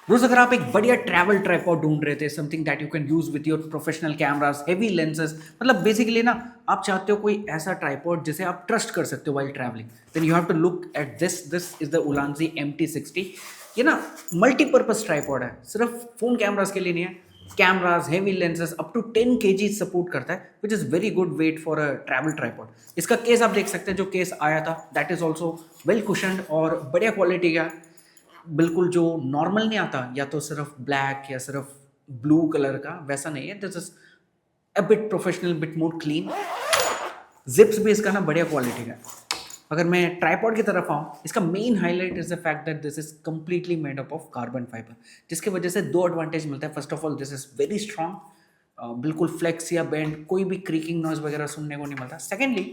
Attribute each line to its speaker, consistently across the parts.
Speaker 1: रोज अगर आप एक बढ़िया ट्रैवल ट्राइपॉड ढूंढ रहे थे, something that you can use with your professional cameras, heavy lenses, मतलब बेसिकली ना आप चाहते हो कोई ऐसा ट्राइपॉड जिसे आप ट्रस्ट कर सकते हो while travelling, then you have to look at this is the Ulanzi MT60। ये ना मल्टीपर्पज ट्राइपॉड है, सिर्फ फोन कैमरास के लिए नहीं है। Cameras, heavy lenses up to 10 kg support करता है, which is very good weight for a travel tripod. इसका केस आप देख सकते हैं, जो केस आया था that is also well cushioned और बढ़िया क्वालिटी का। बिल्कुल जो नॉर्मल नहीं आता, या तो सिर्फ ब्लैक या सिर्फ ब्लू कलर का, वैसा नहीं है। This is a bit professional, bit more clean. Zips भी इसका ना बढ़िया क्वालिटी का है। अगर मैं ट्राइपॉड की तरफ आऊँ, इसका main highlight is the fact that this is completely made up of carbon fibre, जिसकी वजह से दो एडवांटेज मिलता है। First of all, this is very strong, बिल्कुल फ्लेक्स या बेंड, कोई भी क्रीकिंग नॉइज वगैरह सुनने को नहीं मिलता। Secondly,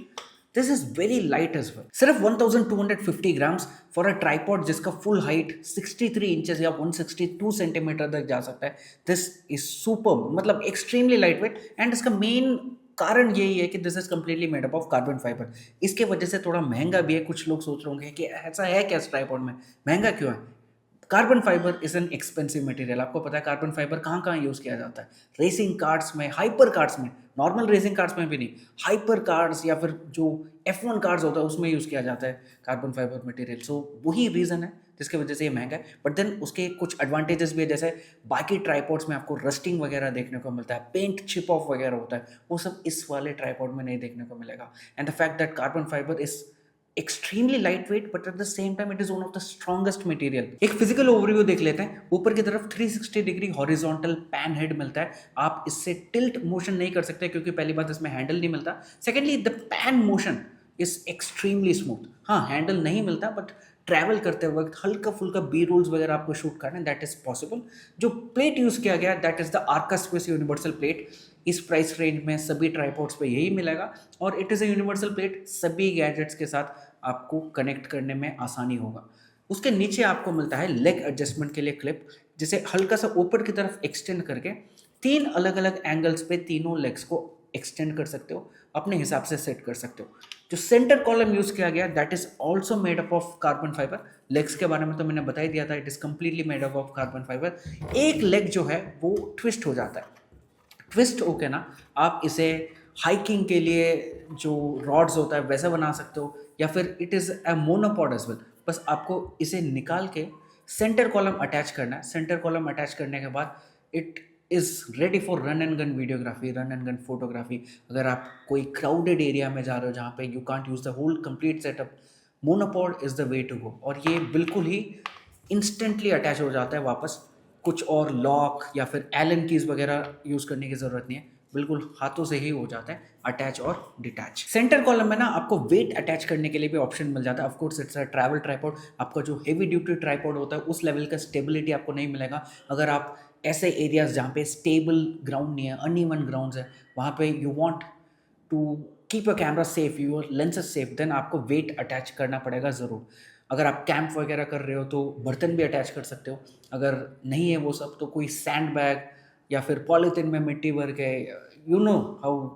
Speaker 1: this is very light as well, सिर्फ 1250 ग्राम्स फॉर अ ट्राइपॉड जिसका फुल हाइट 63 इंचेस या 162 सेंटीमीटर तक जा सकता है। दिस इज सुपर, मतलब एक्सट्रीमली लाइट वेट। एंड इसका मेन कारण यही है कि this is completely made up of carbon fibre. इसके वजह से थोड़ा महंगा भी है। कुछ लोग सोच रहे होंगे कि ऐसा है क्या इस ट्राइपॉड में, महंगा क्यों है? Carbon fibre is an expensive material. आपको पता है कार्बन फाइबर कहाँ कहाँ यूज़ किया जाता है? रेसिंग कार्ड्स में, हाइपर कार्ड्स में, नॉर्मल रेसिंग कार्ड्स में भी नहीं, हाइपर कार्ड्स या फिर जो F1 कार्ड्स होता है उसमें यूज़ किया जाता है कार्बन फाइबर मटेरियल। सो वही रीज़न है जिसकी वजह से ये महंगा है। बट देन उसके कुछ एडवांटेजेस भी है, जैसे बाकी ट्राइपॉड्स में आपको रस्टिंग वगैरह देखने को मिलता है, पेंट चिप ऑफ वगैरह होता है, वो सब इस वाले ट्राइपॉड में नहीं देखने को मिलेगा। And the fact that carbon fibre is extremely lightweight, but at the same time it is one of the strongest material। एक फिजिकल ओवरव्यू देख लेते हैं। ऊपर की तरफ 360 डिग्री हॉरिजॉन्टल पैन हेड मिलता है। आप इससे टिल्ट मोशन नहीं कर सकते क्योंकि पहली बात इसमें हैंडल नहीं मिलता। Secondly, the pan motion is extremely smooth. हाँ, हैंडल नहीं मिलता, बट ट्रैवल करते वक्त हल्का फुल्का बी रोल्स वगैरह आपको शूट करना है, दैट इज पॉसिबल। जो प्लेट यूज़ किया गया that is the Arca Swiss universal plate. इस प्राइस रेंज में सभी ट्राइपॉड्स पे यही मिलेगा, और it is a universal plate, सभी गैजेट्स के साथ आपको कनेक्ट करने में आसानी होगा। उसके नीचे आपको मिलता है लेग एडजस्टमेंट के लिए क्लिप, जिसे हल्का सा ऊपर की तरफ एक्सटेंड करके तीन अलग अलग एंगल्स पे तीनों लेग्स को एक्सटेंड कर सकते हो, अपने हिसाब से सेट कर सकते हो। जो सेंटर कॉलम यूज किया गया that is also made up of carbon fibre. Legs के बारे में तो मैंने बता ही दिया था, it is completely made up of carbon fibre. एक लेग जो है वो ट्विस्ट हो जाता है। ट्विस्ट होके ना आप इसे हाइकिंग के लिए जो रॉड्स होता है वैसे बना सकते हो, या फिर it is a monopod as well. बस आपको इसे निकाल के सेंटर कॉलम अटैच करना है। सेंटर कॉलम अटैच करने के बाद it is ready for run and gun videography, run and gun photography. अगर आप कोई क्राउडेड एरिया में जा रहे हो जहाँ पे you can't use the whole complete setup, monopod is the way to go. और ये बिल्कुल ही इंस्टेंटली अटैच हो जाता है वापस। कुछ और लॉक या फिर एलन कीज वगैरह यूज़ करने की ज़रूरत नहीं है, बिल्कुल हाथों से ही हो जाता है अटैच और डिटैच। सेंटर कॉलम में ना आपको वेट अटैच करने के लिए भी ऑप्शन मिल जाता है। Of course it's a travel tripod. आपका जो हेवी ड्यूटी ट्राइपॉड होता है उस लेवल का स्टेबिलिटी आपको नहीं मिलेगा। अगर आप ऐसे एरियाज जहाँ पे स्टेबल ग्राउंड नहीं है, अनइवन ग्राउंड्स है, वहाँ पे you want to keep your camera safe, your lenses safe, then आपको वेट अटैच करना पड़ेगा ज़रूर। अगर आप कैंप वगैरह कर रहे हो तो बर्तन भी अटैच कर सकते हो। अगर नहीं है वो सब तो कोई सैंड बैग या फिर पॉलीथिन में मिट्टी भर के, you know how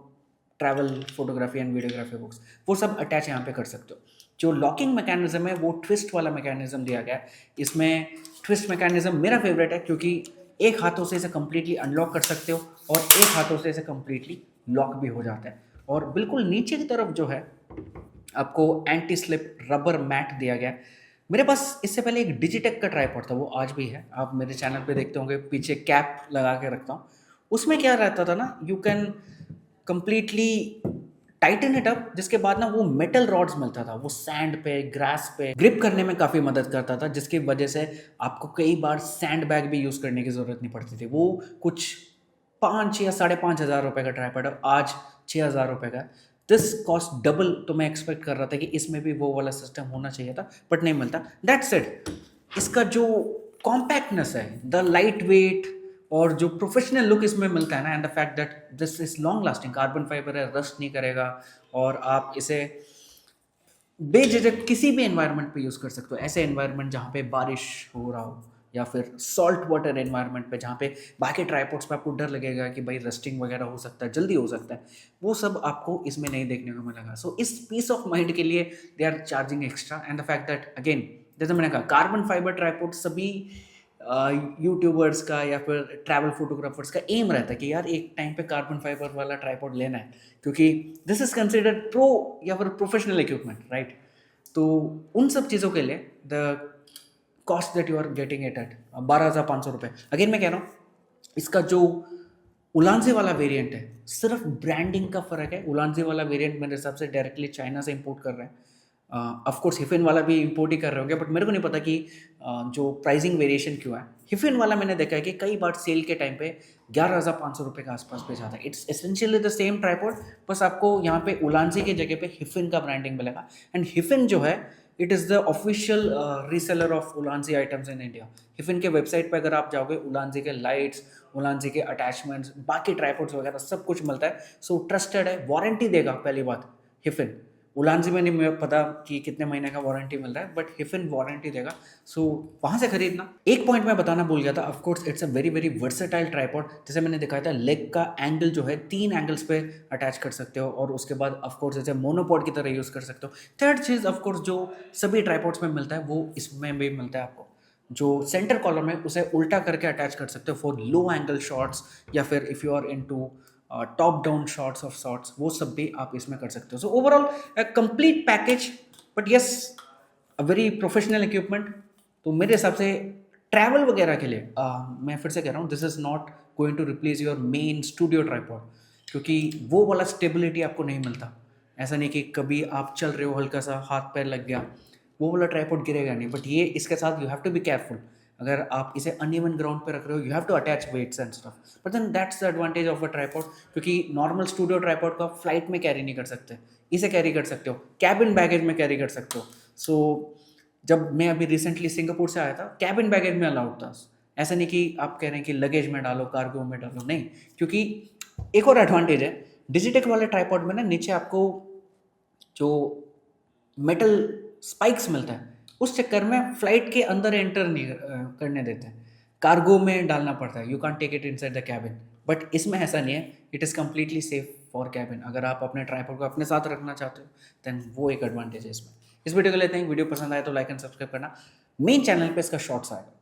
Speaker 1: travel photography and videography books, वो सब अटैच यहाँ पे कर सकते हो। जो लॉकिंग मैकेनिज्म है वो ट्विस्ट वाला मैकेनिज्म दिया गया है। इसमें ट्विस्ट मैकेनिज्म मेरा फेवरेट है, क्योंकि एक हाथों से इसे कम्प्लीटली अनलॉक कर सकते हो और एक हाथों से इसे कम्प्लीटली लॉक भी हो जाता है। और बिल्कुल नीचे की तरफ जो है आपको एंटी स्लिप रबर मैट दिया गया है। मेरे पास इससे पहले एक डिजिटेक का ट्राइपॉड था, वो आज भी है, आप मेरे चैनल पे देखते होंगे, पीछे कैप लगा के रखता हूँ। उसमें क्या रहता था ना, you can completely Titan it up, जिसके बाद ना वो मेटल रॉड्स मिलता था, वो सैंड पे, ग्रास पे ग्रिप करने में काफ़ी मदद करता था, जिसकी वजह से आपको कई बार सैंड बैग भी यूज़ करने की ज़रूरत नहीं पड़ती थी। वो कुछ 5 या 5,500 रुपये का ट्राइपॉड है, आज 6,000 रुपये का। दिस कॉस्ट डबल, तो मैं एक्सपेक्ट कर रहा था कि इसमें भी वो वाला सिस्टम होना चाहिए था, बट नहीं मिलता। That's it. इसका जो कॉम्पैक्टनेस है, द लाइट वेट और जो प्रोफेशनल लुक इसमें मिलता है ना, and the fact that this is long lasting, carbon fibre है, रस्ट नहीं करेगा, और आप इसे बेझिझक किसी भी एनवायरनमेंट पे यूज़ कर सकते हो। ऐसे एनवायरनमेंट जहाँ पे बारिश हो रहा हो, या फिर सॉल्ट वाटर एनवायरनमेंट पे जहाँ पे बाकी ट्राइपॉड्स पे आपको डर लगेगा कि भाई रस्टिंग वगैरह हो सकता है, जल्दी हो सकता है, वो सब आपको इसमें नहीं देखने को मिलेगा। सो इस पीस ऑफ माइंड के लिए they are charging extra. And the fact that again, जैसे मैंने कहा, कार्बन फाइबर ट्राइपॉड सभी यूट्यूबर्स का या फिर ट्रैवल फोटोग्राफर्स का एम रहता है कि यार एक टाइम पे कार्बन फाइबर वाला ट्राइपॉड लेना है, क्योंकि दिस इज कंसिडर्ड प्रो या फिर प्रोफेशनल इक्विपमेंट, राइट? तो उन सब चीज़ों के लिए the cost that you are getting it at 12,500 रुपये। अगेन मैं कह रहा हूँ, इसका जो उलानजे वाला वेरिएंट है, सिर्फ ब्रांडिंग का फ़र्क है। उलानजे वाला वेरिएंट मेरे हिसाब से डायरेक्टली चाइना से इंपोर्ट कर रहे हैं। ऑफ कोर्स हिफिन वाला भी इंपोर्ट ही कर रहे होंगे, बट मेरे को नहीं पता कि जो प्राइसिंग वेरिएशन क्यों है। हिफिन वाला मैंने देखा है कि कई बार सेल के टाइम पे 11,500 रुपये के आसपास पे जाता है। It's essentially the same tripod, बस आपको यहाँ पे उलानजे की जगह पे हिफिन का ब्रांडिंग मिलेगा। एंड हिफिन जो है, it is the official reseller of Ulanzi items in India. Hifin के वेबसाइट पे अगर आप जाओगे, उलानजे के लाइट्स, उलानजे के अटैचमेंट्स, बाकी ट्राइपॉड्स वगैरह सब कुछ मिलता है। सो ट्रस्टेड है, वारंटी देगा पहली बात हिफिन। उलानजे में नहीं पता कि कितने महीने का वारंटी मिल रहा है, बट हिफिन वारंटी देगा। सो वहाँ से खरीदना। एक पॉइंट मैं बताना भूल गया था, of course it's a very very versatile tripod. जैसे मैंने दिखाया था, लेग का एंगल जो है 3 एंगल्स पे अटैच कर सकते हो, और उसके बाद ऑफ कोर्स जैसे मोनोपॉड की तरह यूज़ कर सकते हो। थर्ड चीज़ ऑफ कोर्स जो सभी ट्राइपॉड्स में मिलता है, वो इसमें भी मिलता है आपको। जो सेंटर कॉलम है उसे उल्टा करके अटैच कर सकते हो फॉर लो एंगल शॉट्स, या फिर if you are into top down shots of shots, वो सब भी आप इसमें कर सकते हो। So overall complete package, but yes a very professional equipment. तो मेरे हिसाब से ट्रैवल वगैरह के लिए मैं फिर से कह रहा हूँ, this is not going to replace your main studio tripod, क्योंकि वो वाला स्टेबिलिटी आपको नहीं मिलता। ऐसा नहीं कि कभी आप चल रहे हो, हल्का सा हाथ पैर लग गया, वो वाला ट्राइपॉड गिरेगा नहीं। बट ये इसके साथ you have to be careful. अगर आप इसे अनइवन ग्राउंड पे रख रहे हो, you have to attach weights and stuff. But then that's the advantage of a tripod, क्योंकि नॉर्मल स्टूडियो ट्राइपॉड को आप फ्लाइट में कैरी नहीं कर सकते, इसे कैरी कर सकते हो, कैबिन बैगेज में कैरी कर सकते हो। सो जब मैं अभी रिसेंटली सिंगापुर से आया था, कैबिन बैगेज में अलाउड था। ऐसा नहीं कि आप कह रहे हैं कि लगेज में डालो, कार्गो में डालो, नहीं। क्योंकि एक और एडवांटेज है डिजिटेक वाले ट्राइपॉड में ना, नीचे आपको जो मेटल स्पाइक्स मिलता है, उस चक्कर में फ्लाइट के अंदर एंटर नहीं करने देते हैं, कार्गो में डालना पड़ता है। You can take it inside the cabin, but इसमें ऐसा नहीं है। It is completely safe for cabin. अगर आप अपने ट्राइपॉड को अपने साथ रखना चाहते हो, देन वो एक एडवांटेज है इसमें। इस वीडियो को लेते हैं, वीडियो पसंद आए तो लाइक एंड सब्सक्राइब करना। मेन चैनल पे इसका शॉर्ट्स आएगा।